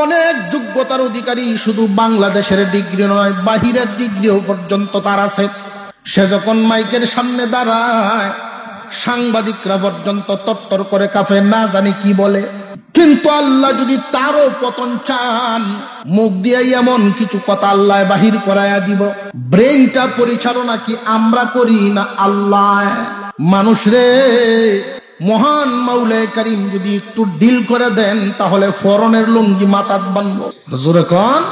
অনেক যোগ্যতার অধিকারী, শুধু বাংলাদেশের ডিগ্রি নয়, বাহিরের ডিগ্রিও পর্যন্ত তার আছে। সে যখন মাইকের সামনে দাঁড়ায়, সাংবাদিকরা পর্যন্ত তরতর করে কাঁপে, না জানি কি বলে। কিন্তু আল্লাহ যদি তারও পতন চান, মুখ দিয়ে এমন কিছু কথা আল্লাহ বাহির করাইয়া দিব। ব্রেনটা পরিচালনা কি আমরা করি না আল্লাহ? মানুষ রে, মহান মাওলায়ে কারীম যদি একটু ডিল করে দেন, তাহলে ফরনের লুঙ্গি মাথাত বানবো। জোরে কোন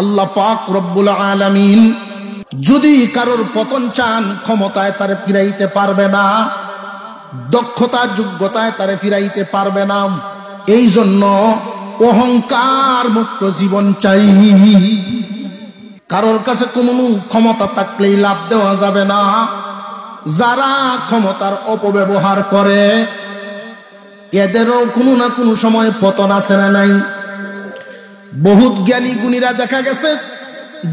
আল্লাহ পাক রব্বুল আলামিন যদি কারোর পতন চান, ক্ষমতায় তারে ফিরাইতে পারবে না, দক্ষতা যোগ্যতায় তারে ফিরাইতে পারবে না। এই জন্য অহংকার মুক্ত জীবন চাই। কারোর কাছে কোনো ক্ষমতা থাকলেই লাভ দেওয়া যাবে না। যারা ক্ষমতার অপব্যবহার করে, এদেরও কোনো না কোনো সময় পতন আছে না নাই? বহুত জ্ঞানী গুণীরা দেখা গেছে,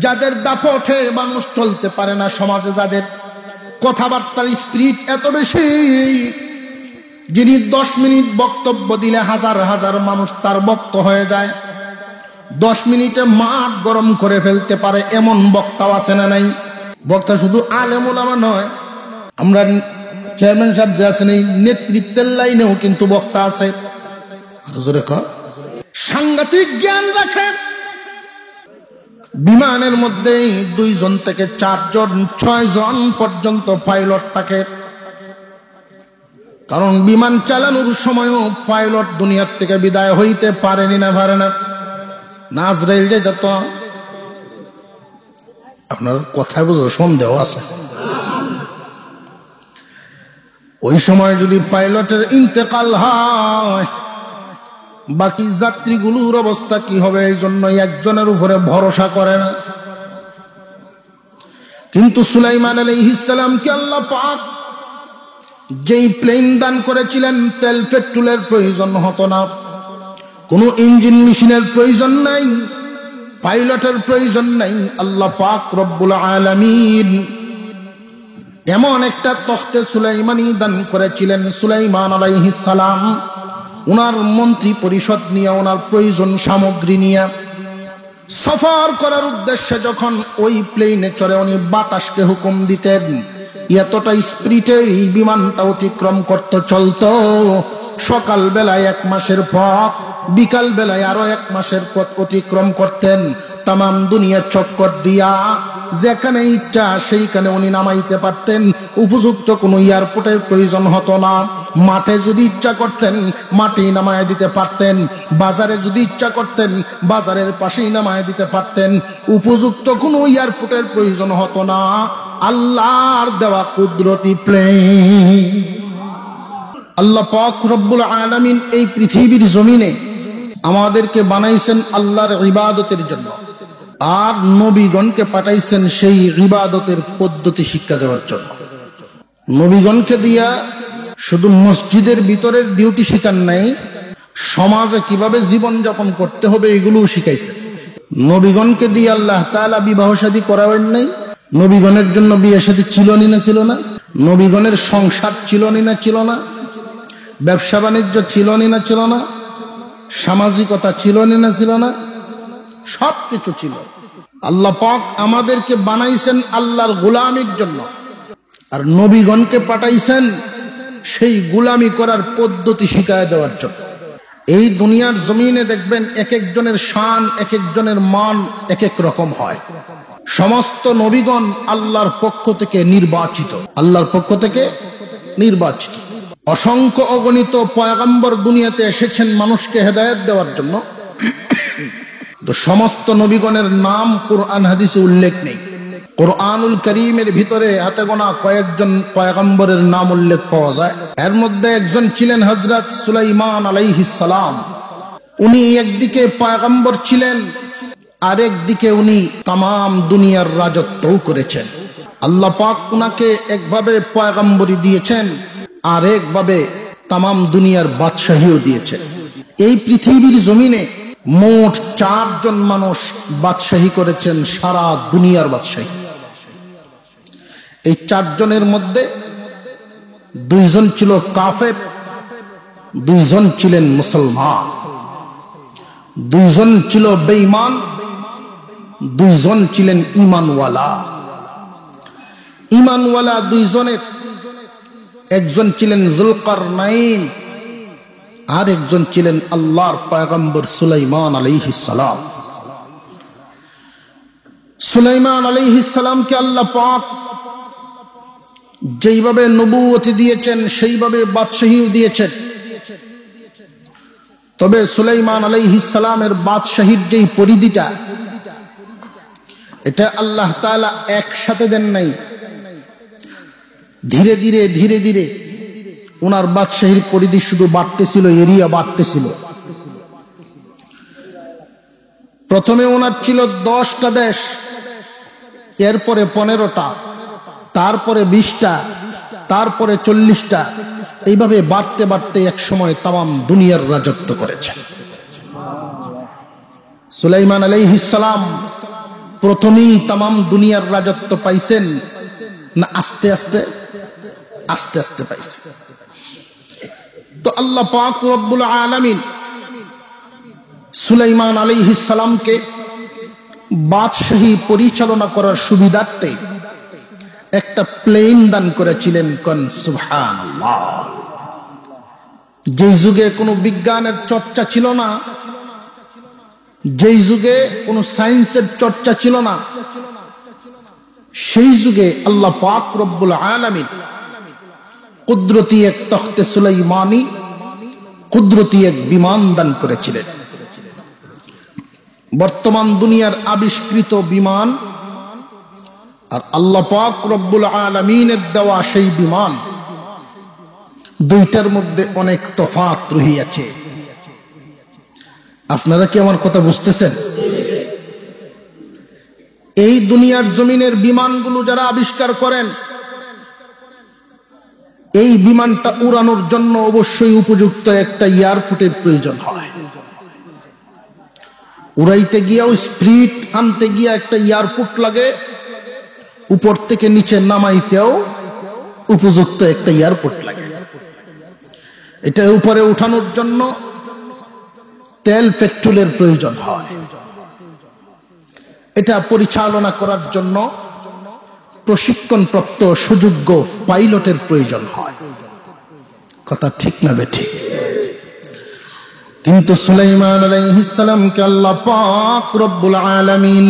যাদের দাপটে মানুষ চলতে পারে না, সমাজে যাদের কথাবার্তার স্পিরিট এত বেশি, যিনি 10 মিনিট বক্তব্য দিলে হাজার হাজার মানুষ তার বক্ত হয়ে যায়, 10 মিনিটে মাঠ গরম করে ফেলতে পারে, এমন বক্তাও আছে না নাই? বক্তা শুধু আলেম ওলামা নয়, আমরা চেয়ারম্যান সাহেব যে আছেন, এই নেতৃত্বের লাইনেও কিন্তু বক্তা আছে। সাংঘাতিক জ্ঞান রাখেন। বিমানের মধ্যে 2 জন থেকে 4 জন 6 জন পর্যন্ত পাইলট থাকে। কারণ বিমান চালানোর সময়ও পাইলট দুনিয়ার থেকে বিদায় হইতে পারেনি না, পারে না। নাজরাইল যে যত, আপনার কথায় বুঝো সন্দেহ আছে, ওই সময় যদি পাইলটের ইন্তেকাল হয়, বাকি যাত্রীগুলোর অবস্থা কি হবে? এই জন্য একজনের উপরে ভরসা করে না। কিন্তু সুলাইমান আলাইহিস সালামকে আল্লাহ পাক যেই প্লেন দান করেছিলেন, তেল পেট্রোলের প্রয়োজন হতো না, কোনো ইঞ্জিন মেশিনের প্রয়োজন নাই, পাইলটের প্রয়োজন নাই। আল্লাহ পাক রব্বুল আলামিন এমন একটা তখতে সুলাইমানি দান করেছিলেন। সুলাইমান আলাইহিস সালাম ওনার মন্ত্রী পরিষদ নিয়ে, ওনার প্রয়োজন সামগ্রী নিয়ে সফর করার উদ্দেশ্যে যখন ওই প্লেনে চড়ে উনি বাতাসকে হুকুম দিতেন, এতটা স্পিডে এই বিমানটা অতিক্রম করতে চলতো। সকাল বেলায় 1 মাসের পথ, বিকাল বেলায় আরো 1 মাসের পথ অতিক্রম করতেন। তাম দুনিয়ার চক্কর দিয়া যেখানে ইচ্ছা সেইখানে উনি নামাইতে পারতেন। উপযুক্ত কোনো এয়ারপোর্টের প্রয়োজন হতো না। মাঠে যদি ইচ্ছা করতেন মাঠেই নামায় দিতে পারতেন, বাজারে যদি ইচ্ছা করতেন বাজারের পাশেই নামায় দিতে পারতেন। উপযুক্ত কোনো এয়ারপোর্টের প্রয়োজন হতো না। আল্লাহর দেওয়া কুদরতি প্লেন। আল্লাহ পাক রব্বুল আলামিন এই পৃথিবীর জমিনে আমাদেরকে বানাইছেন আল্লাহর ইবাদতের জন্য, আর নবীগণকে পাঠাইছেন সেই ইবাদতের পদ্ধতি শিক্ষা দেওয়ার জন্য। নবীগণকে দিয়া শুধু মসজিদের ভিতরের ডিউটি শিখান নাই, সমাজে কিভাবে জীবন যাপন করতে হবে এগুলোও শিখাইছে। নবীগণকে দিয়ে আল্লাহ তাআলা বিবাহ শাদী করাবেন নাই। নবীগণের জন্য বিয়ে শাদী ছিল না ছিল না? নবীগণের সংসার ছিল না ছিল না? ব্যবসা বাণিজ্য ছিল না ছিল না? সামাজিকতা ছিল না ছিল না? সব কিছু ছিল। আল্লাহ পাক আমাদেরকে বানাইছেন আল্লাহর গোলামির জন্য, আর নবীগণকে পাঠাইছেন সেই গোলামি করার পদ্ধতি শিখায় দেওয়ার জন্য। এই দুনিয়ার জমিনে দেখবেন এক একজনের শান, এক একজনের মান এক এক রকম হয়। সমস্ত নবীগণ আল্লাহর পক্ষ থেকে নির্বাচিত, আল্লাহর পক্ষ থেকে নির্বাচিত। অসংখ্য অগণিত পয়গম্বর দুনিয়াতে এসেছেন মানুষকে হেদায়েত দেওয়ার জন্য। তো সমস্ত নবীগণের নাম কোরআন হাদিসে উল্লেখ নেই। কোরআনুল কারীমের ভিতরে হাতে গোনা কয়েকজন পয়গম্বরের নাম উল্লেখ পাওয়া যায়। এর মধ্যে একজন ছিলেন হযরত সুলাইমান আলাইহিস সালাম। উনি একদিকে পয়গম্বর ছিলেন, আরেক দিকে উনি তামাম দুনিয়ার রাজত্বও করেছেন। আল্লাহ পাক উনাকে একভাবে পয়গম্বরি দিয়েছেন, আর একভাবে তামাম দুনিয়ার বাদশাহীও দিয়েছেন। এই পৃথিবীর জমিনে মোট 4 জন মানুষ বাদশাহী করেছেন, সারা দুনিয়ার বাদশাহী। এই 4 জনের মধ্যে 2 জন ছিল কাফের, 2 জন ছিলেন মুসলমান। দুইজন ছিল বেঈমান, দুইজন ছিলেন ঈমানওয়ালা। ঈমানওয়ালা দুইজনের একজন ছিলেন যুলকারনাইন, আর একজন ছিলেন আল্লাহর পয়গম্বর সুলাইমান আলাইহিস সালাম। সুলাইমান আলাইহিস সালামকে আল্লাহ পাক যেইভাবে নবুয়তি দিয়েছেন সেইভাবে বাদশাহীও দিয়েছেন। তবে সুলাইমান আলাইহিস সালামের বাদশাহীর যেই পরিধিটা, এটা আল্লাহ তাআলা একসাথে দেন নাই, ধীরে ধীরে ধীরে ধীরে ওনার বাদশাহীর পরিধি শুধু বাড়তেছিল, এরিয়া বাড়তেছিল। প্রথমে ওনার ছিল 10টা দেশ, এরপরে 15টা, তারপরে 20টা, তারপরে 40টা, এইভাবে বাড়তে বাড়তে এক সময় তাম দুনিয়ার রাজত্ব করেছেন। সুলাইমান আলাইহিস সালাম প্রথমেই তাম দুনিয়ার রাজত্ব পাইছেন না আস্তে আস্তে? আস্তে আস্তে পাইছেন। তো আল্লাহ পাক রব্বুল আলামিন সুলাইমান আলাইহিস সালামকে বাদশাহী পরিচালনা করার সুবিধার্থে একটা প্লেন দান করেছিলেন। কোন সুবহানাল্লাহ। যেই যুগে কোনো বিজ্ঞানের চর্চা ছিল না, যেই যুগে কোনো সায়েন্সের চর্চা ছিল না, সেই যুগে আল্লাহ পাক রব্বুল আলামিন কুদরতি এক তখতে সুলাইমানি, কুদরতি এক বিমান দান করেছিলেন। বর্তমান দুনিয়ার আবিষ্কৃত বিমান আর আল্লাহ পাক রব্বুল আলামিনের দেওয়া সেই বিমান, দুইটার মধ্যে অনেক তফাৎ রহিয়াছে। আপনারা কি আমার কথা বুঝতেছেন? এই দুনিয়ার জমিনের বিমানগুলো যারা আবিষ্কার করেন, এই বিমানটা উড়ানোর জন্য অবশ্যই উপযুক্ত একটা এয়ারপোর্টের প্রয়োজন হয়। উড়াইতে গিয়াও স্পিড আনতে গিয়া একটা এয়ারপোর্ট লাগে, উপর থেকে নিচে নামাইতেও উপযুক্ত একটা এয়ারপোর্ট লাগে। এটা উপরে উঠানোর জন্য তেল পেট্রোলের প্রয়োজন হয়। এটা পরিচালনা করার জন্য প্রশিক্ষণপ্রাপ্ত সুযোগ্য পাইলটের প্রয়োজন হয়। কথা ঠিক না বেঠিক? কিন্তু সুলাইমান আলাইহিস সালামকে আল্লাহ পাক রব্বুল আলামিন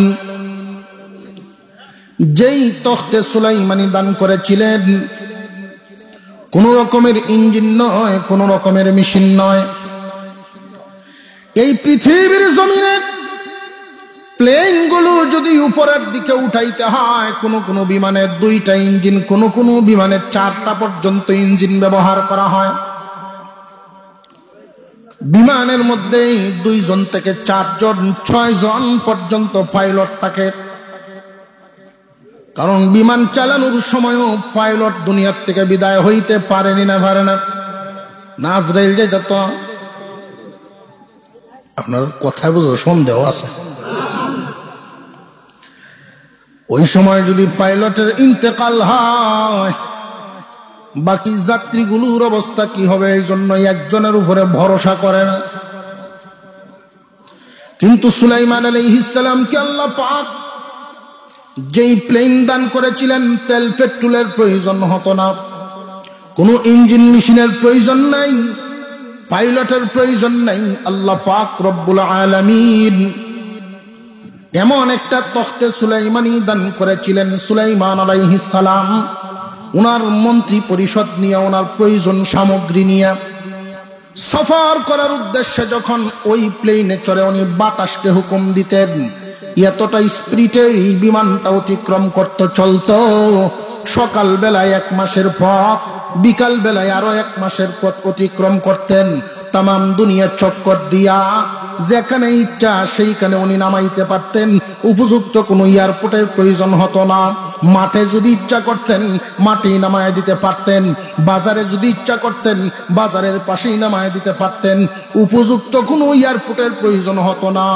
যেই তখতে সুলাইমানি দান করেছিলেন, কোন রকমের ইঞ্জিন নয়, কোন রকমের মেশিন নয়। এই পৃথিবীর জমিনে প্লেনগুলো যদি উপরের দিকে উঠাইতে হয়, কোন কোন বিমানের 2টা ইঞ্জিন, কোন কোন বিমানের 4টা পর্যন্ত ইঞ্জিন ব্যবহার করা হয়। বিমানের মধ্যে 2 জন থেকে 4 জন, 6 জন পর্যন্ত পাইলট থাকে। কারণ বিমান চালানোর সময়ও পাইলট দুনিয়ার থেকে বিদায় হইতে পারেনি, না পারে না? নাজরাইল যেটা তো আপনার কথায় বুঝো সন্দেহ আছে। ওই সময় যদি পাইলটের ইন্তেকাল হয়, বাকি যাত্রীগুলোর অবস্থা কি হবে? এই জন্য একজনের উপরে ভরসা করে না। কিন্তু সুলাইমান আলাইহিস সালামকে আল্লাহ পাক যেই প্লেন দান করেছিলেন, তেল পেট্রোলের প্রয়োজন হতো না, কোনো ইঞ্জিন মেশিনের প্রয়োজন নাই, পাইলটের প্রয়োজন নাই। আল্লাহ পাক রব্বুল আলামিন এমন একটা তখতে সুলাইমানি দান করেছিলেন। সুলাইমান আলাইহিস সালাম ওনার মন্ত্রী পরিষদ নিয়ে, ওনার প্রয়োজন সামগ্রী নিয়ে সফর করার উদ্দেশ্যে যখন ওই প্লেনে চড়ে উনি বাতাসকে হুকুম দিতেন, এতটা স্পিডে এই বিমানটা অতিক্রম করতে চলতো। সকাল বেলায় 1 মাসের পথ, বিকাল বেলায় আরো 1 মাসের পথ অতিক্রম করতেন। তাম দুনিয়া চক্কর দিয়া যেখানে ইচ্ছা সেইখানে উনি নামাইতে পারতেন। উপযুক্ত কোনো এয়ারপোর্টের প্রয়োজন হতো না। মাঠে যদি ইচ্ছা করতেন মাঠেই নামায় দিতে পারতেন, বাজারে যদি ইচ্ছা করতেন বাজারের পাশেই নামায় দিতে পারতেন। উপযুক্ত কোনো এয়ারপোর্টের প্রয়োজন হতো না।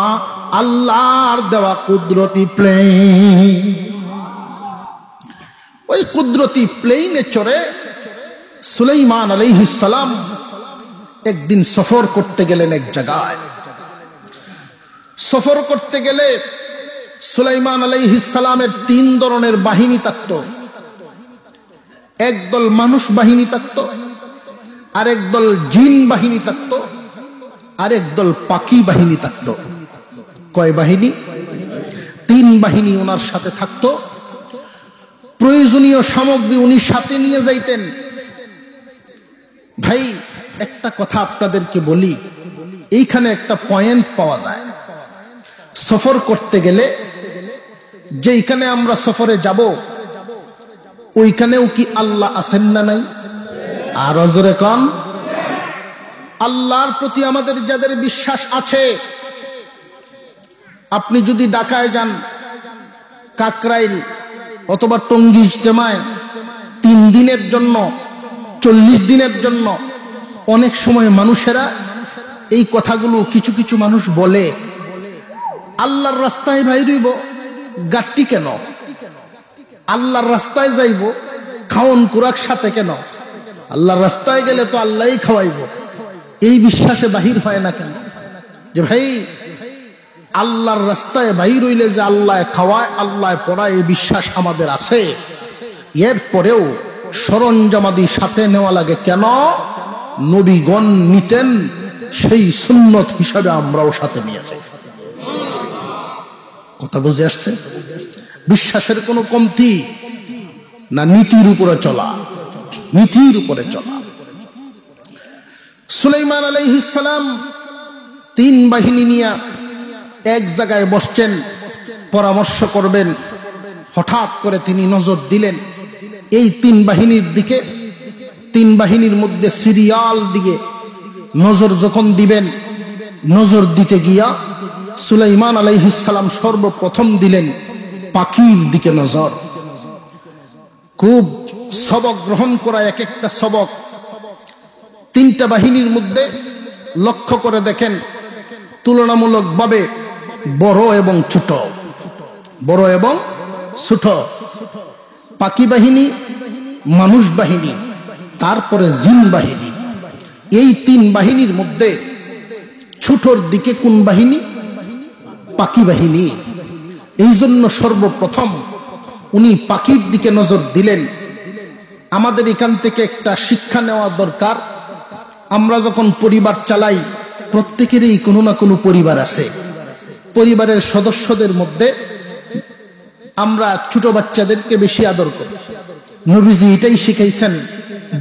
আল্লাহর দেওয়া কুদরতি প্লেন, ওই কুদরতি প্লেনে চড়ে সুলাইমান আলাইহিস সালাম একদিন সফর করতে গেলেন এক জায়গায়। সফর করতে গেলে সুলাইমান আলাইহিস সালামের 3 ধরনের বাহিনী থাকতো। একদল মানুষ বাহিনী থাকতো, আরেক দল জিন বাহিনী থাকতো, আরেক দল পাখি বাহিনী থাকতো। কয় বাহিনী? 3 বাহিনী ওনার সাথে থাকতো। প্রয়োজনীয় সামগ্রী উনি সাথে নিয়ে যাইতেন। ভাই একটা কথা আপনাদেরকে বলি, এইখানে একটা পয়েন্ট পাওয়া যায়। সফর করতে গেলে যেইখানে আমরা সফরে যাব ওইখানেও কি আল্লাহ আছেন না নাই? আর জোরে কোন। আল্লাহর প্রতি আমাদের যাদের বিশ্বাস আছে, আপনি যদি ঢাকায় যান, কাকরাইল অথবা টঙ্গী ইজতেমায় 3 দিনের জন্য, 40 দিনের জন্য, অনেক সময় মানুষেরা এই কথাগুলো কিছু কিছু মানুষ বলে, আল্লাহর রাস্তায় বাইরইব গাট্টি কেন? আল্লাহর রাস্তায় যাইব খাওন কুরাক সাথে কেন? আল্লাহর রাস্তায় গেলে তো আল্লাহই খাওয়াইব। এই বিশ্বাসে বাহির হয় না কেন? যে ভাই আল্লাহর রাস্তায় বাহির হইলে যে আল্লাহ খাওয়ায়, আল্লাহ পড়ায়, এই বিশ্বাস আমাদের আছে। এরপরেও সরঞ্জামাদি সাথে নেওয়া লাগে কেন? নবীগণ নিতেন, সেই সুন্নত হিসাবে আমরাও সাথে নিয়েছি। কথা বুঝে আসছে? বিশ্বাসের কোনো কমতি না, নীতির উপরে চলা, নীতির উপরে চলা। সুলাইমান আলাইহিস সালাম 3 বাহিনী নিয়ে এক জায়গায় বসছেন, পরামর্শ করবেন। হঠাৎ করে তিনি নজর দিলেন এই 3 বাহিনীর দিকে। 3 বাহিনীর মধ্যে সিরিয়াল দিকে নজর যখন দিবেন, নজর দিতে গিয়া সুলাইমান আলাইহিস সালাম সর্বপ্রথম দিলেন পাখির দিকে নজর। খুব সবক গ্রহণ করা, এক একটা সবক। 3টা বাহিনীর মধ্যে লক্ষ্য করে দেখেন তুলনামূলকভাবে বড় এবং ছোট, বড় এবং ছোট। পাখি বাহিনী, মানুষ বাহিনী, তারপরে জিন বাহিনী। এই 3 বাহিনীর মধ্যে ছোটর দিকে কোন বাহিনী? পাখি বাহিনী। এই জন্য সর্বপ্রথম উনি পাখির দিকে নজর দিলেন। আমাদের এখান থেকে একটা শিক্ষা নেওয়া দরকার। আমরা যখন পরিবার চালাই, প্রত্যেকেরই কোনো না কোনো পরিবার আছে। পরিবারের সদস্যদের মধ্যে আমরা ছোট বাচ্চাদেরকে বেশি আদর করি। নবীজি এটাই শিখাইছেন,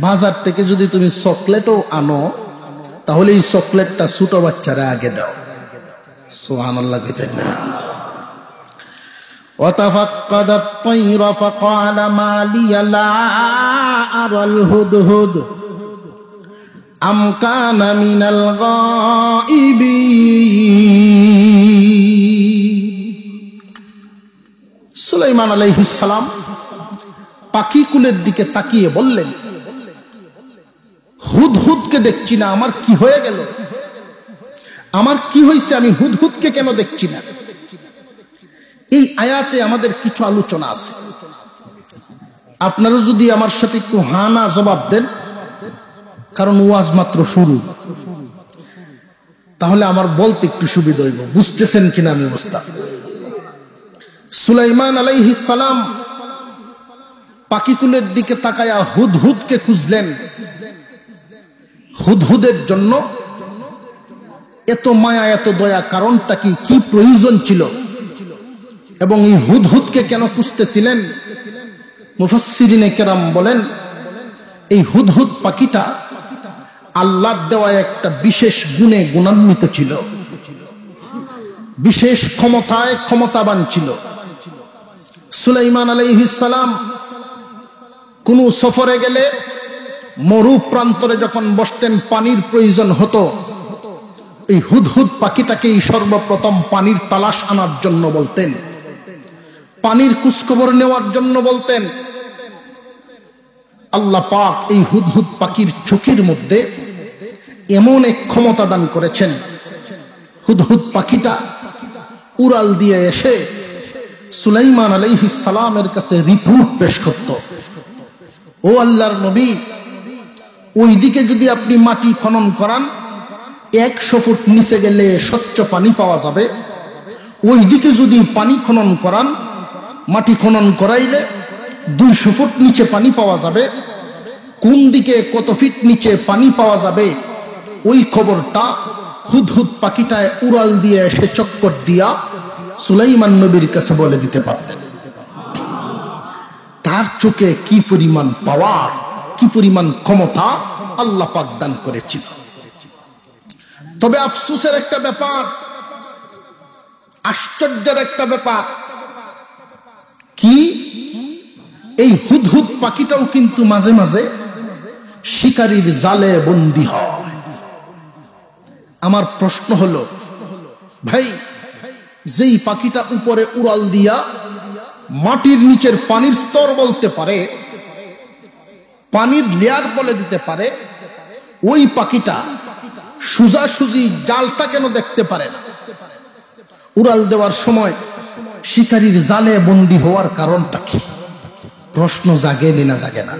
বাজার থেকে যদি তুমি চকলেটও আনো, তাহলে এই চকলেটটা ছোট বাচ্চারা আগে দাও। সুবহানাল্লাহ কইতেন না? وتفقد الطير فقال ما لي لا أرى الهدهد أم كان من الغائبين। সুলাইমান আলাইহিস সালাম পাখি কুলের দিকে তাকিয়ে বললেন, হুদহুদকে দেখছি না, আমার কি হয়ে গেল? আমার কি হয়েছে? আমি হুদহুদকে কেন দেখছি না? এই আয়াতে আমাদের কিছু আলোচনা আছে। আপনারা যদি আমার সাথে একটু হা না জবাব দেন, কারণ ওয়াজ মাত্র শুরু, তাহলে আমার বলতে একটু সুবিধা হইব। বুঝতেছেন কিনা আমি বুঝতা। সুলাইমান আলাইহিস সালাম পাখিকুলের দিকে তাকায়া হুদহুদকে খুঁজলেন। হুদহুদের জন্য এত মায়া, এত দয়া, কারণটা কি? কি প্রয়োজন ছিল? এবং এই হুদহুদকে কেন খুঁজতেছিলেন? মুফাসসিরিনে কেরাম বলেন, এই হুদহুদ পাখিটা আল্লাহর দেওয়া একটা বিশেষ গুণে গুণান্বিত ছিল, বিশেষ ক্ষমতায় ক্ষমতাবান ছিল। সুলাইমান আলাইহিস সালাম কোন সফরে গেলে, মরু প্রান্তরে যখন বসতেন, পানির প্রয়োজন হতো, এই হুদহুদ পাখিটাকেই সর্বপ্রথম পানির তালাশ আনার জন্য বলতেন, পানির খোঁজখবর নেওয়ার জন্য বলতেন। আল্লাহ পাক এই হুদহুদ পাখির চোখের মধ্যে এমন এক ক্ষমতা দান করেছেন, হুদহুদ পাখিটা উড়াল দিয়ে এসে সুলাইমান আলাইহিস সালামের কাছে রিপোর্ট পেশ করত। ও আল্লাহর নবী, ওইদিকে যদি আপনি মাটি খনন করান, 100 ফুট নিচে গেলে স্বচ্ছ পানি পাওয়া যাবে। ওইদিকে যদি পানি খনন করান, মাটি খনন করাইলে 200 ফুট নিচে পানি পাওয়া যাবে, কোন দিকে কত ফিট নিচে পানি পাওয়া যাবে ওই খবরটা হুদহুদ পাখিটায় উড়াল দিয়ে এসে চক্কর দিয়া সুলাইমান নবীর কাছে বলে দিতে পারতেন। তার চোখে কি পরিমাণ পাওয়ার, কি পরিমাণ ক্ষমতা আল্লাহ পাক দান করেছিল। তবে আফসোসের একটা ব্যাপার, আশ্চর্যের একটা ব্যাপার কি, এই হুদহুদ পাখিটাও কিন্তু মাঝে মাঝে শিকারীর জালে বন্দী হয়। আমার প্রশ্ন হলো, ভাই যেই পাখিটা উপরে উড়াল দিয়া মাটির নিচের পানির স্তর বলতে পারে, পানির লেয়ার বলে দিতে পারে, ওই পাখিটা সোজাসুজি জালটা কেন দেখতে পারে না? উড়াল দেওয়ার সময় শিকারীর জালে বন্দী হওয়ার কারণটা কি? প্রশ্ন জাগে না জাগে না?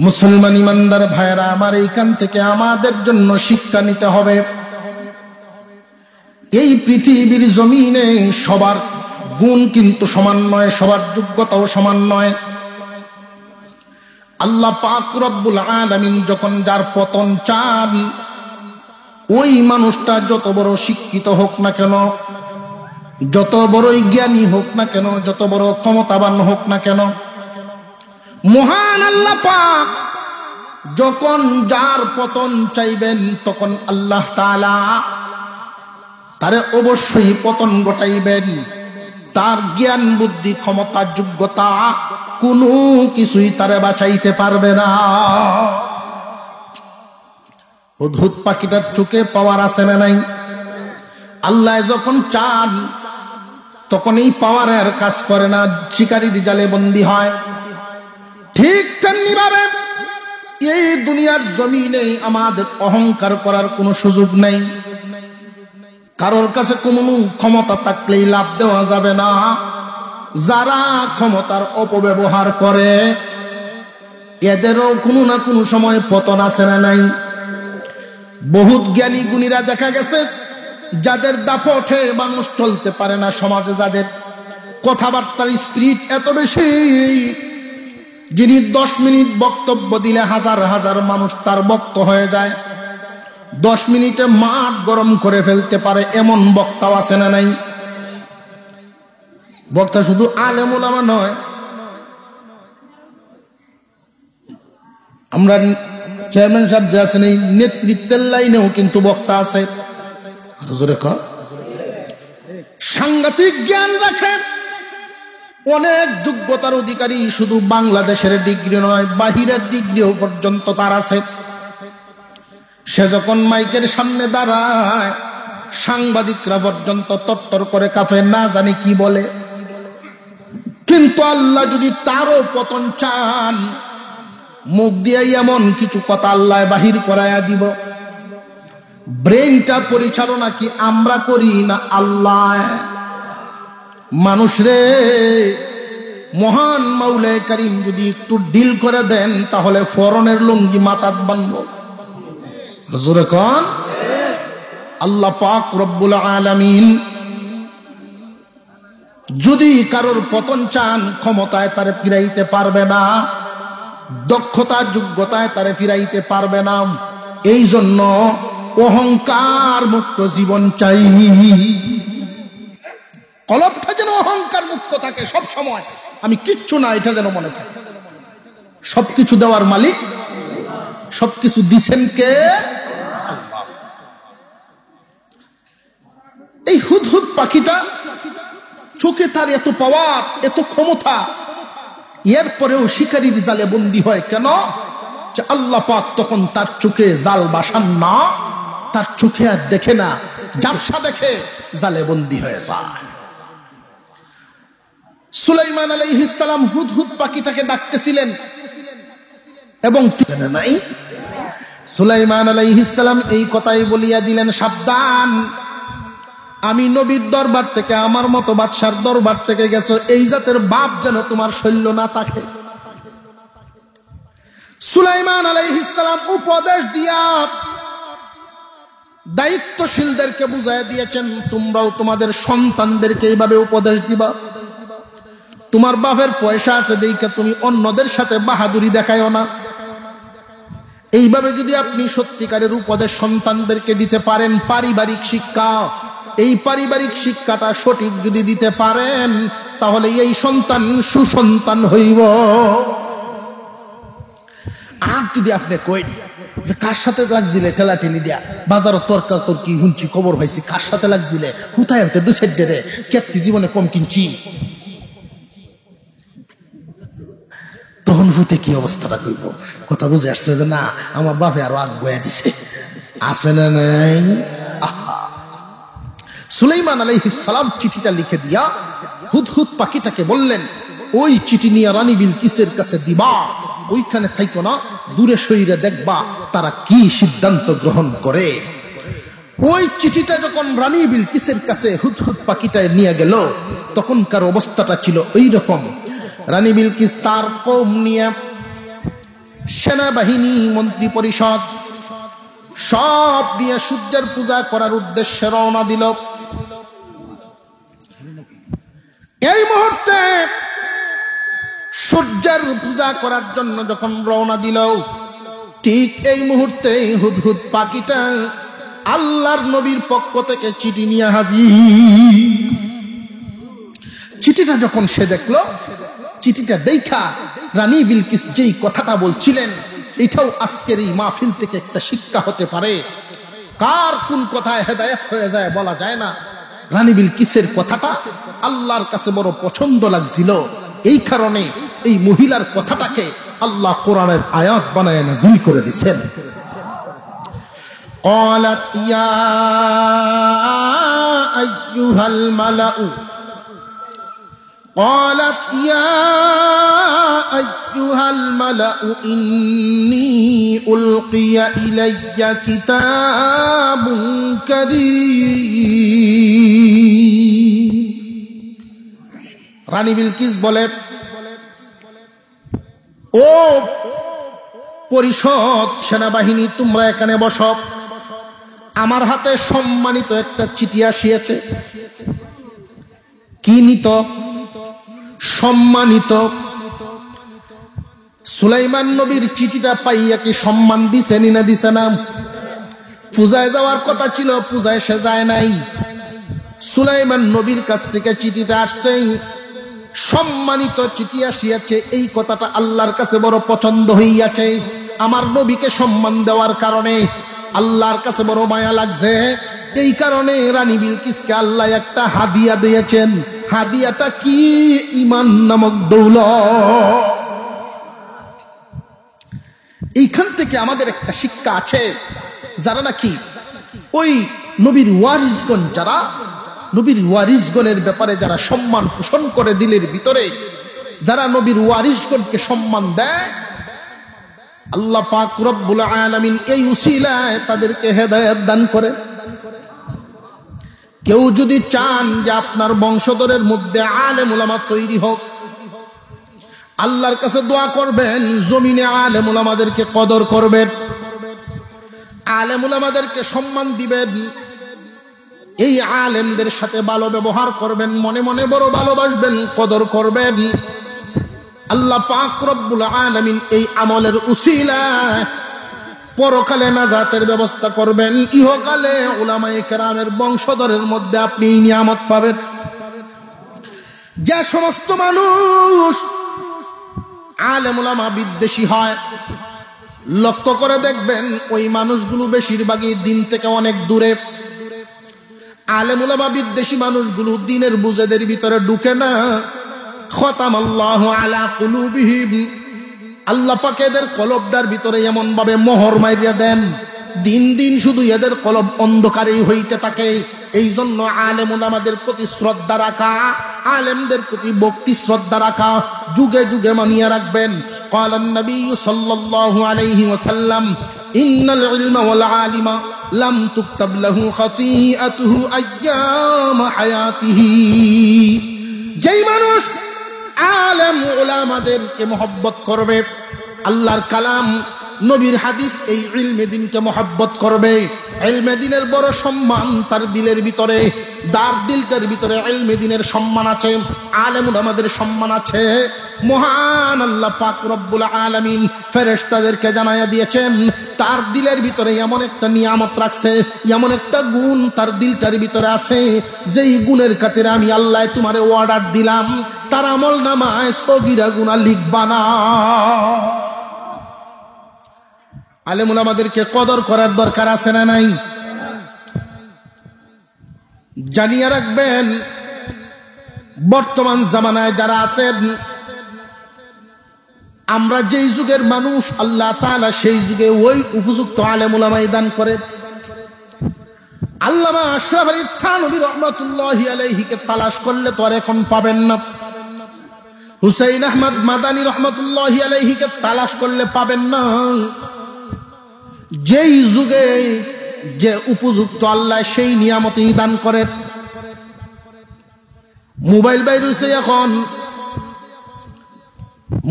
মুসলমান ইমানদার ভাইরা আমার, এইখান থেকে আমাদের জন্য শিক্ষা নিতে হবে। এই পৃথিবীর জমিনে সবার গুণ কিন্তু সমান নয়, সবার যোগ্যতাও সমান নয়। আল্লাহ পাক রব্বুল আলামিন যখন যার পতন চান, ওই মানুষটা যত বড় শিক্ষিত হোক না কেন, যত বড়ই জ্ঞানী হোক না কেন, যত বড় ক্ষমতাবান হোক না কেন, মহান আল্লাহ পাক যখন যার পতন চাইবেন তখন আল্লাহ তাআলা তারে অবশ্যই পতন ঘটাইবেন। তার জ্ঞান বুদ্ধি ক্ষমতা যোগ্যতা কোনো কিছুই তারে বাঁচাইতে পারবে না। হুদহুদ পাখিটার চোখে পাওয়ার আছে না নাই? আল্লাহ যখন চান তখন এই পাওয়ারের কাজ করে না, শিকারীর জালে বন্দী হয়। ঠিক তেমনি ভাবে এই দুনিয়ার জমিনে আমাদের অহংকার করার কোনো সুযোগ নেই। কারোর কাছে কোনো ক্ষমতা থাকলেই লাভ দেওয়া যাবে না। যারা ক্ষমতার অপব্যবহার করে এদেরও কোনো না কোনো সময় পতন আছে না নাই? বহুত জ্ঞানী গুণীরা দেখা গেছে যাদের দাপটে মানুষ চলতে পারে না, সমাজে যাদের কথাবার্তার স্পিরিট এত বেশি, যিনি 10 মিনিট বক্তব্য দিলে হাজার হাজার মানুষ তার বক্তা হয়ে যায়, 10 মিনিটে মাঠ গরম করে ফেলতে পারে, এমন বক্তাও আছে না নাই? বক্তা শুধু আলেম ওলামা নয়, আমরা চেয়ারম্যান সাহেব যে আছেন এই নেতৃত্বের লাইনেও কিন্তু বক্তা আছে। সাংঘাতিক জ্ঞান রাখেন, অনেক যোগ্যতার অধিকারী, শুধু বাংলাদেশের ডিগ্রি নয় বাহিরের ডিগ্রিও পর্যন্ত তার আছে। সে যখন মাইকের সামনে দাঁড়ায় সাংবাদিকরা পর্যন্ত তরতর করে কাঁপে, না জানি কি বলে। কিন্তু আল্লাহ যদি তারও পতন চান, মুখ দিয়ে এমন কিছু কথা আল্লাহ বাহির করাইয়া দিব। ব্রেনটা পরিচালনা কি আমরা করি না আল্লাহ? মানুষ রে, মহান মাওলায়ে কারীম যদি একটু ডিল করে দেন তাহলে ফরনের লুঙ্গি মাথাত বানবো। জোরে কোন আল্লাহ পাক রব্বুল আলামিন যদি কারোর পতন চান, ক্ষমতায় তারে ফিরাইতে পারবে না, দক্ষতা যোগ্যতায় তারে ফিরাইতে পারবে না। এই জন্য অহংকার মুক্ত জীবন চাই। কলবটা যেন অহংকার মুক্ত থাকে সব সময়, আমি কিচ্ছু না এটা যেন মনে থাকে। সবকিছু দেওয়ার মালিক, সবকিছু দিছেন কে? আল্লাহ। এই হুদহুদ পাখিটা চোখে তার এত পাওয়ার, এত ক্ষমতা, এরপরেও শিকারীর জালে বন্দী হয় কেন? যে আল্লাহ পাক তখন তার চোখে জাল বাসান না, তার চোখে আর দেখে না, ঝাপসা দেখে জালে বন্দী হয়ে যায়। সুলাইমান আলাইহিস সালাম হুদহুদ পাখিটাকে ডাকতেছিলেন এবং নাই সুলাইমান আলাইহিস সালাম এই কথাই বলিয়া দিলেন, সাবধান, আমি নবীর দরবার থেকে, আমার মতো বাদশার দরবার থেকে গেছো, এই জাতের বাপ যেন তোমার শৈল্য না থাকে। সুলাইমান আলাইহিস সালাম উপদেশ দিয়া দায়িত্বশীলদেরকে বুঝায় দিয়েছেন, তোমরাও তোমাদের সন্তানদেরকে এইভাবে উপদেশ দিবা। তোমার বাপের পয়সা আছে দেখে তুমি অন্যদের সাথে বাহাদুরি দেখায়ও না। এইভাবে যদি আপনি সত্যিকারের উপদেশ সন্তানদেরকে দিতে পারেন, পারিবারিক শিক্ষা, এই পারিবারিক শিক্ষাটা সঠিক যদি দিতে পারেন, তাহলে এই সন্তান সুসন্তান হইব। আর যদি আপনি কই যে কার সাথে লাগছিলে ঠেলাঠেলি দিয়া, বাজারও তর্কা তর্কি হুঁচি খবর হয়েছি, কার সাথে লাগছিলে, কোথায় আনতে দু সাইড রে, কেতকি জীবনে কম কিনছি, তখন হুতে কি অবস্থাটা করবো? কথা বুঝে আসছে যে না, আমার বাপে আরো আগ বয়া দিছে, আছে না নাই? সুলাইমান আলাইহিস সালাম চিঠিটা লিখে দিয়া হুদহুদ পাখিটাকে বললেন, ওই চিঠি নিয়ে রানী বিলকিসের কাছে দিবা, ওইখানে থাইকো না, দূরে সইরে দেখবা তারা কি সিদ্ধান্ত গ্রহণ করে। ওই চিঠিটা যখন রানী বিলকিসের কাছে হুদহুদ পাখিটা নিয়ে গেল, তখনকার অবস্থাটা ছিল ওই রকম। রানী বিলকিস তার কওম নিয়ে, সেনাবাহিনী, মন্ত্রী পরিষদ সব নিয়ে সূর্যের পূজা করার উদ্দেশ্যে রওনা দিল। এই মুহূর্তে সূর্যের পূজা করার জন্য যখন রওনা দিল, ঠিক এই মুহূর্তে হুদহুদ পাখিটা আল্লাহর নবীর পক্ষ থেকে চিঠি নিয়ে হাজির। চিঠিটা যখন সে দেখলো, চিঠিটা দেখা রানী বিলকিস যেই কথাটা বলছিলেন, এটাও আজকের এই মাহফিল থেকে একটা শিক্ষা হতে পারে। কার কোন কথায় হেদায়েত হয়ে যায় বলা যায় না। রানী বিলকিসের কথাটা আল্লাহর কাছে বড় পছন্দ লাগছিল, এই কারণে এই মহিলার কথাটাকে আল্লাহ কোরআনের আয়াত বানায় নাযিল করে দিয়েছেন। قالت يا أيها الملأ قالت يا أيها الملأ إني ألقي إلي كتاب كريم। রানী বিলকিস বলে, ও পরিষদ, সেনাবাহিনী, তোমরা এখানে বসো, আমার হাতে সম্মানিত একটা চিঠি আসিয়াছে। কি নিত? সম্মানিত। সুলাইমান নবীর চিঠিটা পাইয়া কি সম্মান দিছে না দিছে না? পূজায় যাওয়ার কথা ছিল, পূজায় সে যায় নাই। সুলাইমান নবীর কাছ থেকে চিঠিটা আসছে, সম্মানিত চিঠি আসিয়াছে, এই কথাটা আল্লাহর কাছে বড় পছন্দ হইয়াছে। আমার নবীকে সম্মান দেওয়ার কারণে আল্লাহর কাছে বড় মায়া লাগছে, এই কারণে রানী বিলকিসকে আল্লাহ একটা হাদিয়া দিয়েছেন। হাদিয়াটা কি? ঈমান নামক দৌলত। এইখান থেকে আমাদের একটা শিক্ষা আছে, যারা নাকি ওই নবীর ওয়ারিসগণ, যারা নবীর ওয়ারিসগণের ব্যাপারে যারা সম্মান পোষণ করে দিলের ভিতরে, যারা নবীর ওয়ারিসগণকে সম্মান দেয়, আল্লাহ পাক রব্বুল আলামিন এই উসিলায় তাদেরকে হেদায়েত দান করে। কেউ যদি চান যে আপনার বংশধরের মধ্যে আলেম উলামা তৈরি হোক, আল্লাহর কাছে দোয়া করবেন, জমিনে আলেম উলামাদেরকে কদর করবেন, আলেম উলামাদেরকে সম্মান দিবেন, এই আলেমদের সাথে ভালো ব্যবহার করবেন, মনে মনে বড় ভালোবাসবেন, কদর করবেন। আল্লাহ পাক রব্বুল আলামিন এই আমলের উসিলায় পরকালে নাজাতের ব্যবস্থা করবেন, ইহকালে উলামায়ে কেরামের বংশধরের মধ্যে আপনি নিয়ামত পাবেন। যে সমস্ত মানুষ আলেম উলামা বিদ্বেষী হয়, লক্ষ্য করে দেখবেন ওই মানুষগুলো বেশিরভাগই দিন থেকে অনেক দূরে। আলেম উলামা বিদ্বেষী মানুষগুলো দিনের বুঝেদের ভিতরে ঢুকে না। খতামাল্লাহু আলা কুলুবিহিম, আল্লাহ পাক এদের কলবটার ভিতরে এমন ভাবে মোহর মাইরিয়া দেন, দিন দিন শুধু এদের কলব অন্ধকারেই হইতে থাকে। এই জন্য আলেম উলামাদের প্রতি শ্রদ্ধা রাখা, আলেমদের প্রতি ভক্তি শ্রদ্ধা রাখা যুগে যুগে মানিয়ে রাখবেন। ক্বালান নবী সাল্লাল্লাহু আলাইহি ওয়াসাল্লাম, ইন্নাল ইলমা ওয়াল আলিমা লাম তুকতাব লাহু খাতিআতুহু আইয়াম হায়াতিহি। যেই মানুষ আলেম উলামাদেরকে মহব্বত করবে, আল্লাহর কালাম নবীর হাদিস এই ইলমে দ্বীনকে মহব্বত করবে। ইলমে দ্বীনের বড় সম্মান তার দিলের ভিতরে, তার দিলটার ভিতরে ইলমে দ্বীনের সম্মান আছে, আলেম উলামাদের সম্মান আছে। মহান আল্লাহ পাক রব্বুল আলামিন ফেরেশতাদেরকে জানায়া দিয়েছেন তার দিলের ভিতরে এমন একটা নিয়ামত রাখছে, এমন একটা গুণ তার দিলটার ভিতরে আছে, যেই গুণের খাতিরে আমি আল্লাহ তোমারে অর্ডার দিলাম তার আমল নামায় সগীরা গুনাহ লিখবা না। আলেম উলামাদেরকে কদর করার দরকার আছে না নাই? জানিয়ে রাখবেন বর্তমান জামানায় যারা আছেন, আমরা যেই যুগের মানুষ আল্লাহ তাআলা সেই যুগে ওই উপযুক্ত আলেম উলামাই দান করে। আল্লামা আশরাফ আলী থানভী রাহমাতুল্লাহি আলাইহিকে তালাশ করলে তো আর এখন পাবেন না। হুসাইন আহমদ মাদানী রাহমাতুল্লাহি আলাইহিকে তালাশ করলে পাবেন না। যেই যুগে যে উপযুক্ত আল্লাহ সেই নিয়ামতই দান করেন। মোবাইল বাইর হইছে, এখন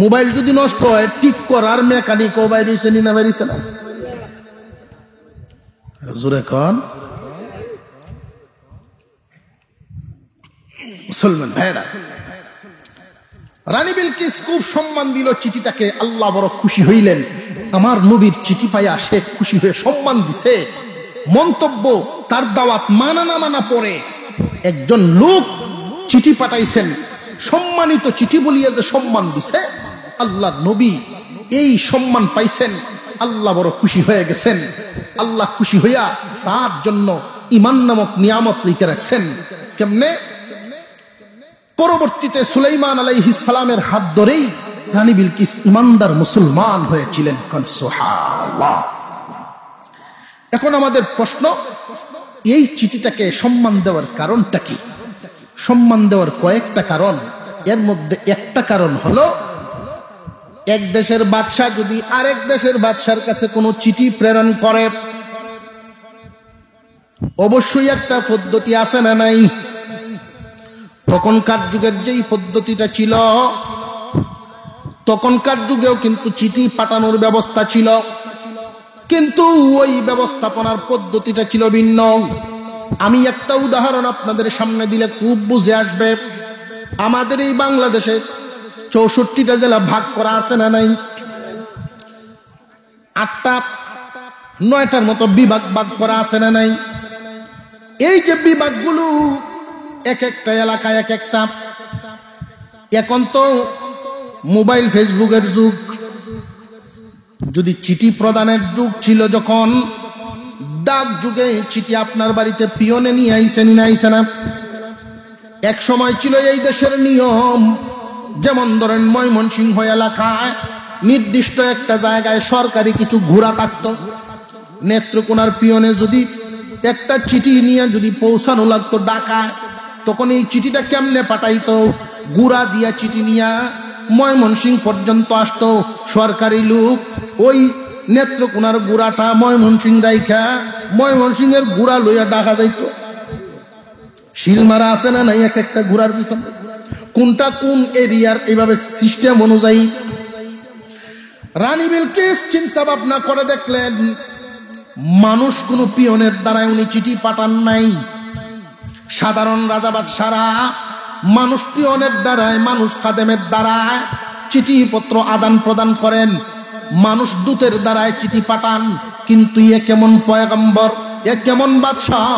মোবাইল যদি নষ্ট হয় ঠিক করার মেকানিকও বাইর হইছে, না বাইর হইছে না? জোরে কোন মুসলমান ভাইরা, রানী বিলকিস খুব সম্মান দিল চিঠিটাকে। আল্লাহ বড় খুশি হইলেন, আমার নবীর চিঠি পাইয়া সে খুশি হয়ে সম্মান দিছে। মন্তব্য তার দাওয়াত মানা না মানা পরে একজন লোক চিঠি পাঠাইছেন, সম্মানিত চিঠি বলিয়া যে সম্মান দিছে, আল্লাহ নবী এই সম্মান পাইছেন, আল্লাহ বড় খুশি হয়ে গেছেন। আল্লাহ খুশি হইয়া তার জন্য ঈমান নামক নিয়ামত লিখে রাখছেন। কেমনে? পরবর্তীতে সুলাইমান আলাইহিস সালামের হাত ধরেই রানী বিলকিস ইমানদার মুসলমান হয়েছিলেন। সুবহানাল্লাহ। এখন আমাদের প্রশ্ন, এই চিঠিটাকে সম্মান দেওয়ার কারণটা কি? সম্মান দেওয়ার কয়েকটা কারণ। এর মধ্যে একটা কারণ হলো, এক দেশের বাদশা যদি আরেক দেশের বাদশার কাছে কোনো চিঠি প্রেরণ করে, অবশ্যই একটা পদ্ধতি আছে না নাই? তখনকার যুগের যেই পদ্ধতিটা ছিল, তখনকার যুগেও কিন্তু চিঠি পাঠানোর ব্যবস্থা ছিল, কিন্তু ওই ব্যবস্থাপনার পদ্ধতিটা ছিল ভিন্ন। আমি একটা উদাহরণ আপনাদের সামনে দিলে খুব বুঝে আসবে। আমাদের এই বাংলাদেশে 64টা জেলা ভাগ করা আছে না নাই? 8টা 9টার মতো বিভাগ ভাগ করা আছে না নাই? এই যে বিভাগগুলো এক একটা এলাকায় এক একটা। এখন তো মোবাইল ফেসবুকের যুগ। যদি চিঠি প্রদানের যুগ ছিল যখন, ডাক যুগে চিঠি আপনার বাড়িতে পিয়নে নিয়ে আইসেন না আইসে না? এক সময় ছিল এই দেশের নিয়ম, যেমন ধরেন ময়মনসিংহ এলাকায় নির্দিষ্ট একটা জায়গায় সরকারি কিছু ঘোড়া থাকতো। নেত্রকোনার পিয়নে যদি একটা চিঠি নিয়ে যদি পৌঁছানো লাগতো ঢাকায়, তখন এই চিঠিটা কেমনে পাঠাইতো? ঘোড়া দিয়া চিঠি নিয়া ময়মনসিংহ পর্যন্ত আসতো সরকারি লোক। ওই নেত্রকোনার ঘোড়াটা ময়মনসিংহ রাইখা ময়মনসিংহের ঘোড়া লইয়া ঢাকা যাইতো। শিলমারা আছে না নাই এক একটা ঘোড়ার পিছনে? কোনটা কোন এরিয়ার, এইভাবে সিস্টেম অনুযায়ী। রানী বিলকিস চিন্তা ভাবনা করে দেখলেন, মানুষ কোন পিয়নের দ্বারাই উনি চিঠি পাঠান নাই। সাধারণ রাজা বাদশারা মানুষ পিয়নের দ্বারায়, মানুষ খাদেমের দ্বারায় চিঠিপত্র আদান প্রদান করেন, মানুষ দূতের দ্বারায় চিঠি পাঠান। কিন্তু এ কেমন পয়গম্বর, এ কেমন বাদশাহ?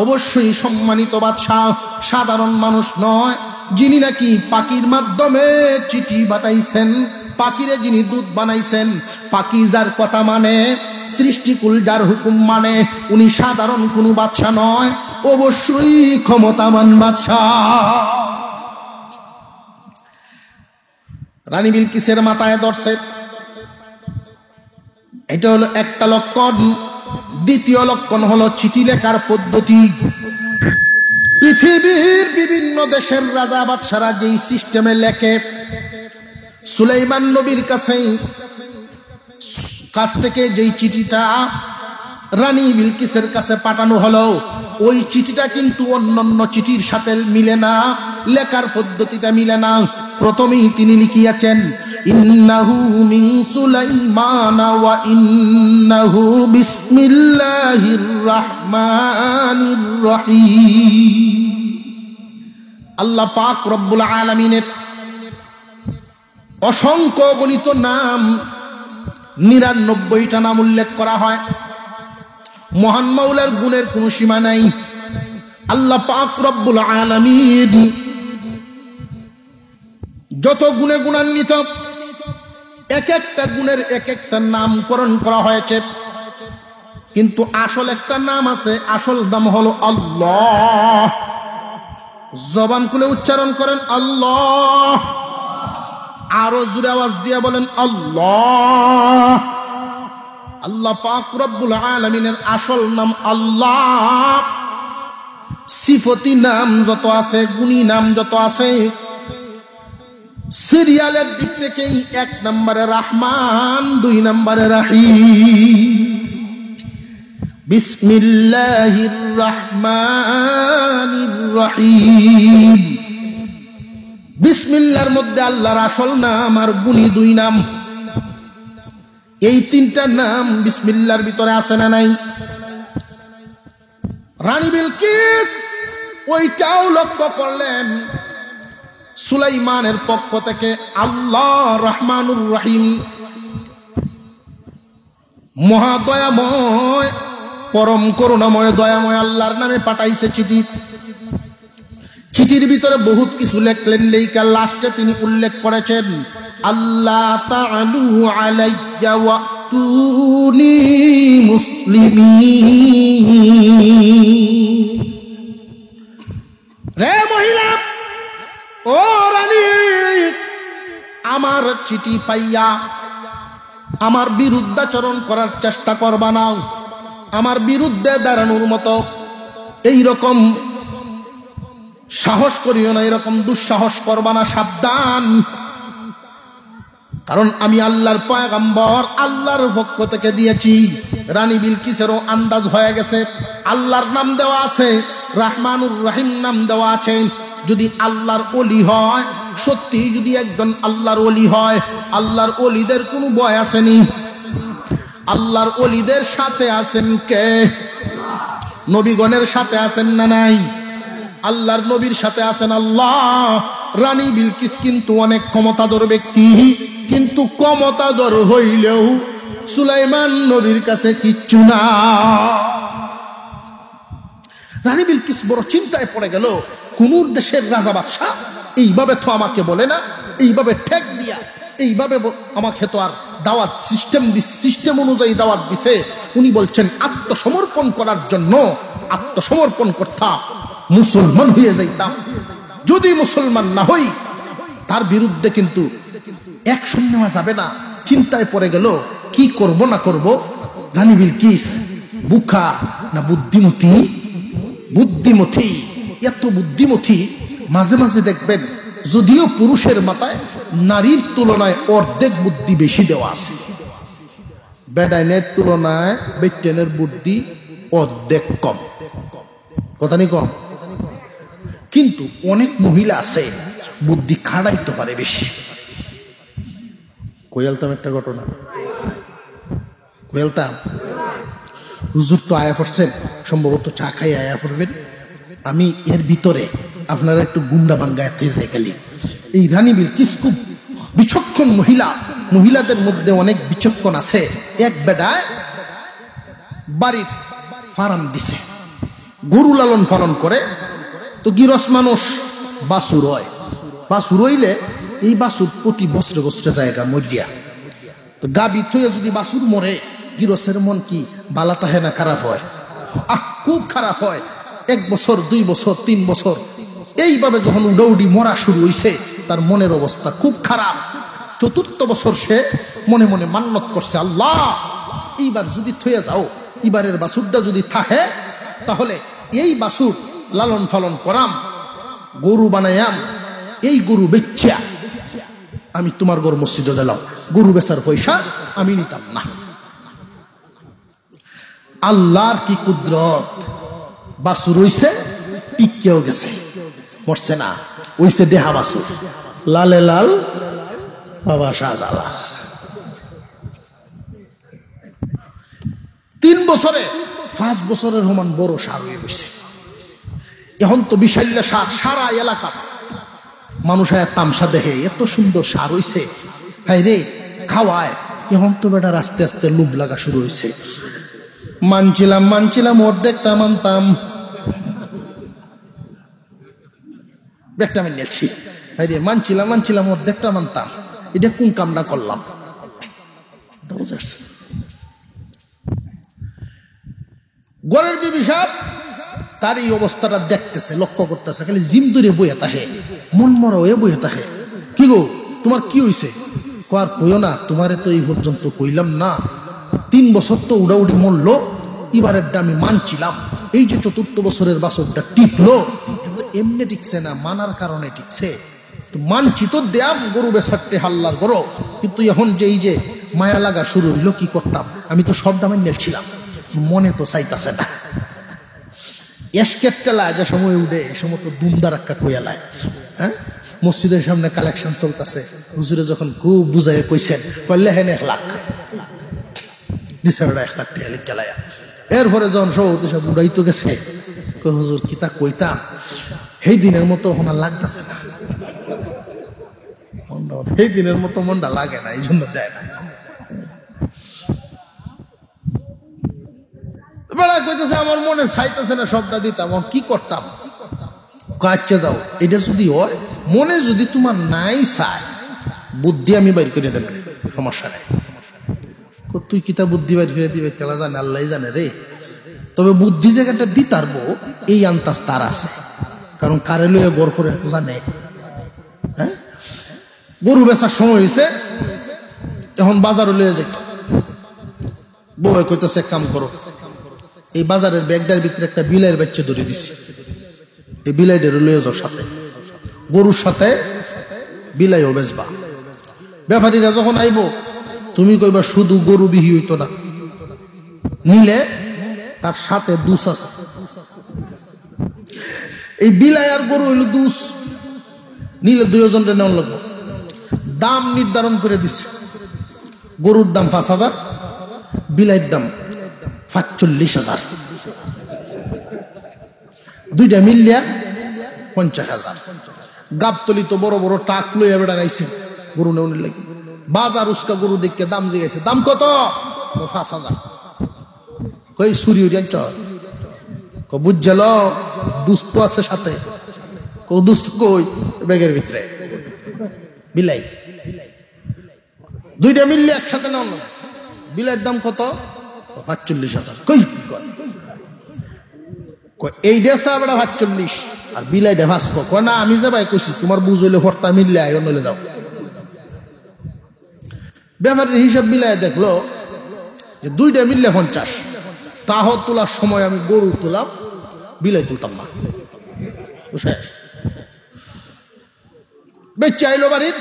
অবশ্যই সম্মানিত বাদশাহ, সাধারণ মানুষ নয়, যিনি নাকি পাখির মাধ্যমে চিঠি পাঠাইছেন, পাখিরে যিনি দূত বানাইছেন। পাখি যার কথা মানে, সৃষ্টিকুল যার হুকুম মানে, উনি সাধারণ কোনো বাদশাহ নয়, অবশ্যই ক্ষমতাবান বাদশাহ। রানী বিলকিসের মাথায় ধরছে। এটা হলো একটা লক্ষণ। দ্বিতীয় লক্ষণ হলো চিঠি লেখার পদ্ধতি। পৃথিবীর বিভিন্ন দেশের রাজা বাদশারা যেই সিস্টেমে লেখে, সুলাইমান নবীর কাছ থেকে যেই চিঠিটা রানী বিলকিসের কাছে পাঠানো হলো, ওই চিঠিটা কিন্তু অন্যান্য চিঠির সাথে মিলে না, লেখার পদ্ধতিটা মিলে না। প্রথমেই তিনি লিখিয়াছেন ইন্নাহু মিন সুলাইমান ওয়া ইন্নাহু বিসমিল্লাহির রহমানির রহিম। আল্লাহ পাক রব্বুল আলামিনের অসংখ্য গণিত নাম 99টা নাম উল্লেখ করা হয়। মহান মাওলার গুণের কোনো সীমা নাই। আল্লাহ পাক রব্বুল আলামিন যত গুণে গুণান্বিত, এক একটা গুণের এক একটা নামকরণ করা হয়েছে, কিন্তু আসল একটা নাম আছে, আসল নাম হলো আল্লাহ। জবান খুলে উচ্চারণ করেন আল্লাহ, আরো জোরে আওয়াজ দিয়ে বলেন আল্লাহ। আল্লাহ পাক রব্বুল আলামিনের আসল নাম আল্লাহ। সিফতি নাম যত আছে, গুণী নাম যত আছে, সিরিয়ালের দিক থেকেই 1 নম্বরে রহমান, 2 নম্বরে রহিম। বিসমিল্লাহির রহমানির রহিম। বিসমিল্লাহর মধ্যে আল্লাহর আসল নাম আর গুণী 2 নাম। এই 3টা নাম বিসমিল্লাহর ভিতরে আছে না নাই? রানী বিলকিস ওইটাও লক্ষ্য করলেন, সুলাইমানের পক্ষ থেকে আল্লাহ রহমানুর রহিম, মহাদয়াময়, পরম করুণাময়, দয়াময় আল্লাহর নামে পাঠাইছে চিঠি। চিঠির ভিতরে বহুত কিছু লেখলেন, লেখা লাস্টে তিনি উল্লেখ করেছেন আল্লাহ তাআলু আলাইয়া ওয়াতুনি মুসলিমিন। রে মহিলা, ও রানী, আমার চিঠি পাইয়া আমার বিরুদ্ধাচরণ করার চেষ্টা করবা না, আমার বিরুদ্ধে দাঁড়ানোর মতো এইরকম সাহস করিও না, এরকম দুঃসাহস করবা না, সাবধান। কারণ আমি আল্লাহর পয়গম্বর, আল্লাহর পক্ষ থেকে দিয়েছি। রানী বিলকিসেরও আন্দাজ হয়ে গেছে, আল্লাহর নাম দেওয়া আছে, রহমানুর রহিম নাম দেওয়া আছে। যদি আল্লাহর ওলি হয়, সত্যি যদি একজন আল্লাহর ওলি হয়, আল্লাহর ওলিদের কোনো ভয় আসেনি। আল্লাহর ওলিদের সাথে আছেন কে? নবীগণের সাথে আছেন না নাই? আল্লাহর নবীর সাথে আছেন আল্লাহ। রানী বিলকিস কিন্তু অনেক ক্ষমতাধর ব্যক্তি, কিন্তু ক্ষমতাধর হইলেও সুলাইমান নবীর কাছে কিচ্ছু না। রানী বিলকিস বড় চিন্তায় পড়ে গেল, কোন দেশের রাজা বাদশাহ এইভাবে তো আমাকে বলে না, এইভাবে ঠেক দিয়া এইভাবে আমাকে তো আর দাওয়াত সিস্টেম অনুযায়ী দাওয়াত দিছে। উনি বলছেন আত্মসমর্পণ করার জন্য, আত্মসমর্পণ করতাম, মুসলমান হয়ে যাইতাম। যদি মুসলমান না হই, তার বিরুদ্ধে কিন্তু অ্যাকশন নেওয়া যাবে না। চিন্তায় পড়ে গেল, কি করব না করব। রানী বিলকিস বুকা না বুদ্ধিমতী? বুদ্ধিমতী, এত বুদ্ধিমতী, মাঝে মাঝে দেখবেন যদিও পুরুষের মাথায় নারীর তুলনায় অর্ধেক বুদ্ধি বেশি দেওয়া আছে, বেডাইনের তুলনায় বেটেনের বুদ্ধি অর্ধেক কম। কথা নেই কম, কিন্তু অনেক মহিলা আছে বুদ্ধি খাড়াইতে পারে বেশি। কইলতাম একটা ঘটনা, কইলতাম হুজুর তো আয়া পড়ছেন, সম্ভবত চা খাই আয়া পড়বেন। আমি এর ভিতরে আপনারা একটু গুন্ডা বাঙ্গায় থেকে গেলি। এই রানী বিলকিস খুব বিচক্ষণ মহিলা, মহিলাদের মধ্যে অনেক বিচক্ষণ আছে। এক বেডায় বাড়ির ফার্ম দিছে, গরু লালন পালন করে। তো গিরস মানুষ বাছুর হয়, বাছুর হইলে এই বাছুর প্রতি বছরে বছরে জায়গা মরিয়া। তো গাবি থয়ে যদি বাছুর মরে, গিরসের মন কি বালা তাহে না খারাপ হয়? খুব খারাপ হয়। 1 বছর 2 বছর 3 বছর এইভাবে যখন দৌড়ি মরা শুরু হইছে, তার মনের অবস্থা খুব খারাপ। 4র্থ বছর সে মনে মনে মান্যত করছে, আল্লাহ এইবার যদি থয়ে যাও, এবারের বাছুরটা যদি থাকে, তাহলে এই বাছুর লালন পালন করাম, গরু বানায়াম, এই গরু বেচ্ছা আমি তোমার ঘর মসজিদে দিলাম, গরু বেচার পয়সা আমি নিতাম না। আল্লাহর কি কুদরত! বাছুর হইছে, টিকেও গেছে, মরছে না, হইছে দেহা বাছুর। লালে লাল বাবা শাহজালাল। 3 বছরে 5 বছরের সমান বড় সার হয়ে গেছে। এখন তো বিশাল্লা সার, সারা এলাকা মানুষ তামসা দেখে, এত সুন্দর সার হইছে, হাই রে খাওয়ায়। এখন তো বেটার আস্তে আস্তে লোভ লাগা শুরু হয়েছে। মানছিলাম অর্ধেকটা মানতাম, একটা আমি নিয়েছি। হাই রে মানছিলাম অর্ধেকটা মানতাম, এটা কোন কামটা করলাম। গরের বিবি সাহেব তার এই অবস্থাটা দেখতেছে, লক্ষ্য করতেছে, খালি জিম ধরে বইয়া তাহে, মন মরা হয়ে বইয়া তাহে। কি গো তোমার কি হয়েছে? আর কইও না, তোমারে তো এই পর্যন্ত কইলাম না, 3 বছর তো উড়াউড়ি মরলো, এবারের আমি মানছিলাম। এই যে 4th বছরের বাছরটা টিকলো, কিন্তু এমনি টিকছে না, মানার কারণে টিকছে। মানছি তো দেয়াম গরু বেসারটে হাল্লার করো, কিন্তু এখন যে এই যে মায়া লাগা শুরু হইলো, কি করতাম? আমি তো সব দামে নিয়েছিলাম, মনে তো চাইতাছে না। এসকেটটালায় যে সময় উঠে, এ সময় তো দুমদারাক্কা কইয়ালায়। হ্যাঁ, মসজিদের সামনে কালেকশন চলতেছে, হুজুরে যখন খুব বুঝাই কইছেন, কইলে হেন 1 লাখ দিছে, 1 লাখ টাকা লিখালায়া। এরপরে যখন সভাপতি সব উড়াইতো গেছে, হুজুর কিতা কইতাম, সেই দিনের মতো ওনার লাগতেছে না, সেই দিনের মতো মনটা লাগে না, এই জন্য দেয় না। বেড়া কইতেছে আমার মনে চাইতেছে না, সবটা দিতাম, কি করতাম? আচ্ছা যাও, এটা যদি হয়, মনে যদি তোমার নাই চায়, বুদ্ধি আমি বাইর করে দেব, সমস্যা নাই। তুই কিতা বুদ্ধি বাইর করে দিবে, কেলা জানে, আল্লাহ জানে রে। তবে বুদ্ধি জায়গাটা দিতারবো এই আন্তাজ তার আছে, কারণ কারে লয়ে গড় করে জানে। হ্যাঁ, গরু বেচার সময় হয়েছে, এখন বাজারে লয়ে যেত, বউ কইতেছে এক কাম করো, এই বাজারের ব্যাগটার ভিতরে একটা বিলাইয়ের বাচ্চা ধরে দিছি, এই বিলাইটার লয়ে যাও সাথে, গরুর সাথে বিলাইও বেচবা। ব্যাপারীরা যখন আইব, তুমি কইবা শুধু গরু বিহি হইতো না, নিলে তার সাথে দুস আছে। এই বিলাই আর গরু হইল দুস, নিলে 2 জনের নেওয়ার লাগবে। দাম নির্ধারণ করে দিছে, গরুর দাম 5,000, বিলাইয়ের দাম 45,000, 2টা মিলিয়া 50,000। গাবতলি তো বড় বড় টাক লইয়া বেড়া গাইছে গরু নেওয়ার লাগে। বাজার উস্কা গরু দেখে দাম জিগাইছে, দাম কত? 5,000। কই সুরি উড়িয়াঞ্চ, বুঝছিল দুস্থ আছে সাথে, দুস্থ কই ব্যাগের ভিতরে বিলাই। 2টা মিললে একসাথে নাও, বিলাইয়ের দাম কত? 45,000। কই এই দেশা বেড়া 45 আর বিলাই দে 5। কয় না আমি যে ভাই কইছি, তোমার বুঝ হইলে ফর্তা মিললে আয়, নইলে যাও। ব্যাপারের হিসাব মিলাই দেখলো যে 2টা মিললে 50। তাহ তোলার সময় আমি গরু তুলাম, বিলাই তুলতাম না। বেচে আইলো বাড়ির,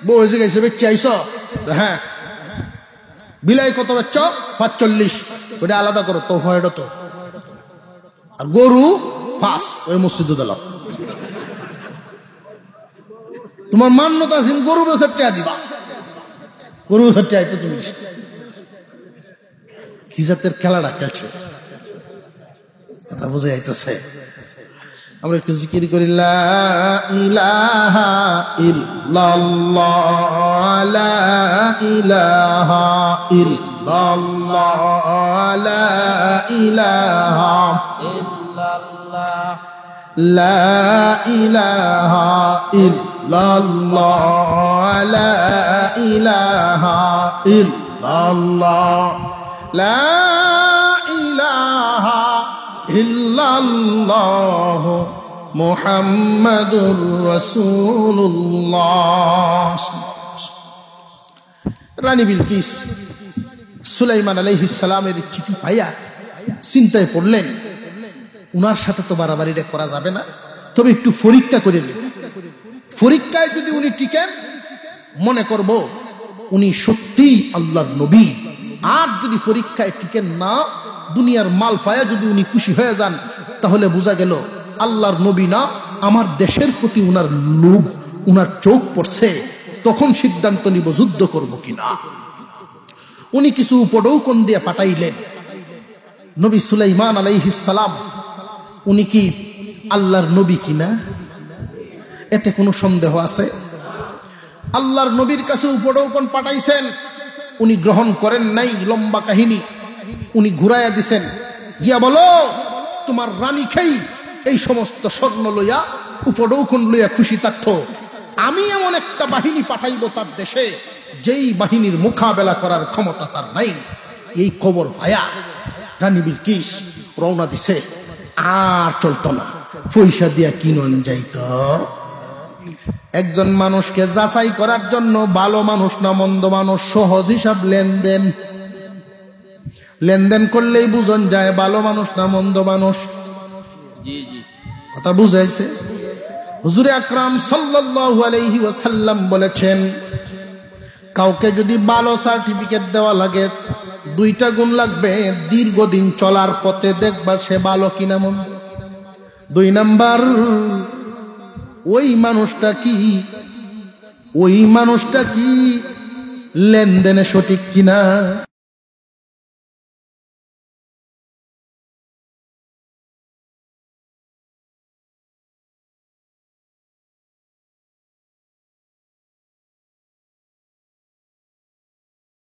বউ এসে গেছে, বেচে আইস? হ্যাঁ। বিলাই কত বেচছ? 45। ওটা আলাদা করো তো, এটা তো। আর গরু 5, ওই মসজিদে দিলাম। তোমার মান্যতা আছে, গরু বেচার টাকা দিবা, গরু বেচার টাকা এটা তুমি কি জাতের খেলাটা খেলছো? কথা বোঝা যাইতেছে? আমরা একটু জিকির করি, লা ইলাহা ইল্লাল্লাহ, লা ইলাহা ইল্লাল্লাহ, লা ইলাহা ইল্লাল্লাহ, লা ইলাহা ইল্লাল্লাহ, লা ইলাহা ইল্লাল্লাহ, লা ইলাহা ইল্লাল্লাহ মুহাম্মাদুর রাসূলুল্লাহ। রানী বিলকিস সুলাইমান আলাইহিস সালামের চিঠি পাইয়া চিন্তায় পড়লেন, উনার সাথে তো বাড়াবাড়িটা করা যাবে না, তবে একটু পরীক্ষা করে নিন। পরীক্ষায় যদি উনি টিকেন, মনে করব উনি সত্যিই আল্লাহর নবী। আর যদি পরীক্ষায় টিকেন না, দুনিয়ার মাল পায়া যদি উনি খুশি হয়ে যান, তাহলে বোঝা গেল আল্লাহর নবী না, আমার দেশের প্রতি উনার লোভ, উনার চোখ পড়ছে, তখন সিদ্ধান্ত নিব যুদ্ধ করব কিনা। উনি কিছু উপঢৌকন দিয়ে পাঠাইলেন। নবী সুলাইমান আলাইহিস সালাম উনি কি আল্লাহর নবী কিনা, এতে কোনো সন্দেহ আছে? আল্লাহর নবীর কাছে উপঢৌকন পাঠাইছেন, উনি গ্রহণ করেন নাই। লম্বা কাহিনী। উনি ঘুরাইয়া দিছেন, গিয়া বলো তোমার রানী খেই এই সমস্ত স্বর্ণ লইয়া উপঢৌকন লইয়া খুশি থাকতো। আমি এমন একটা বাহিনী পাঠাইব তার দেশে, যেই বাহিনীর মোকাবেলা করার ক্ষমতা তার নাই। এই খবর পায়া রানী বিলকিস রওনা দিছে। আর চলতো না, পয়সা দিয়া কিনন যাইত। একজন মানুষকে যাচাই করার জন্য ভালো মানুষ না মন্দ মানুষ সহজ হিসাব লেনদেন। লেনদেন করলেই বুঝন যায় ভালো মানুষ না মন্দ মানুষ। কথা বুঝাইছে? হুজুরে আকরাম সাল্লাল্লাহু আলাইহি ওয়াসাল্লাম বলেছেন, কাউকে যদি ভালো সার্টিফিকেট দেওয়া লাগে 2টা গুণ লাগবে। দীর্ঘদিন চলার পথে দেখবা সে ভালো কিনা মন্দ। 2 নাম্বার, ওই মানুষটা কি লেনদেনে সঠিক কিনা।